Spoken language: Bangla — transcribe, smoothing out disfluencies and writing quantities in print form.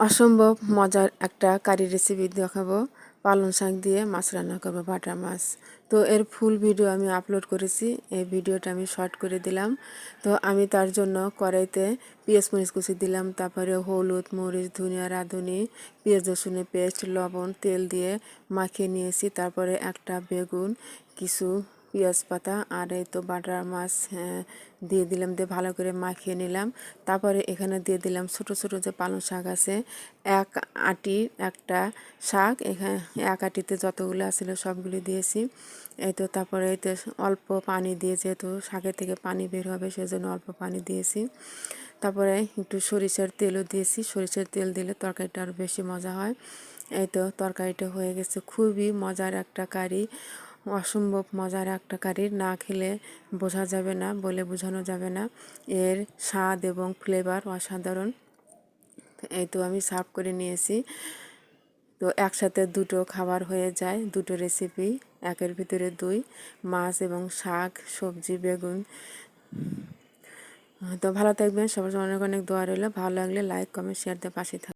অসম্ভব মজার একটা কারি রেসিপি দেখাবো। পালং শাক দিয়ে মাছ রান্না করবো, বাটা মাছ। তো এর ফুল ভিডিও আমি আপলোড করেছি, এই ভিডিওটা আমি শর্ট করে দিলাম। তো আমি তার জন্য কড়াইতে পেঁয়াজ মরিচ কুচি দিলাম, তারপরে হলুদ মরিচ ধনিয়া রাঁধুনি পেঁয়াজ রসুনের পেস্ট লবণ তেল দিয়ে মাখিয়ে নিয়েছি। তারপরে একটা বেগুন কিছু পেঁয়াজ পাতা আর এই তো বাটা মাছ দিয়ে দিলাম, দিয়ে ভালো করে মাখিয়ে নিলাম। তারপরে এখানে দিয়ে দিলাম ছোট ছোট যে পালং শাক আছে, এক আটি একটা শাক, এখানে এক আটিতে যতগুলো আছিল সবগুলি দিয়েছি। এই তো তারপরে এই তো অল্প পানি দিয়ে, যেহেতু শাকের থেকে পানি বের হবে সেজন্য অল্প পানি দিয়েছি। তারপরে একটু সরিষার তেলও দিয়েছি, সরিষার তেল দিলে তরকারিটা আরও বেশি মজা হয়। এই তো তরকারিটা হয়ে গেছে, খুবই মজার একটা কারি, অসম্ভব মজার একটা কারি, না খেলে বোঝা যাবে না, বলে বোঝানো যাবে না। এর স্বাদ এবং ফ্লেভার অসাধারণ। এই তো আমি সার্ভ করে নিয়েছি। তো একসাথে দুটো খাবার হয়ে যায়, দুটো রেসিপি, একের ভিতরে দুই, মাছ এবং শাক সবজি বেগুন। তো ভালো থাকবেন, সবার জন্য অনেক অনেক দোয়া রইল। ভালো লাগলে লাইক কমেন্ট শেয়ার দিয়ে পাশে থাকবেন।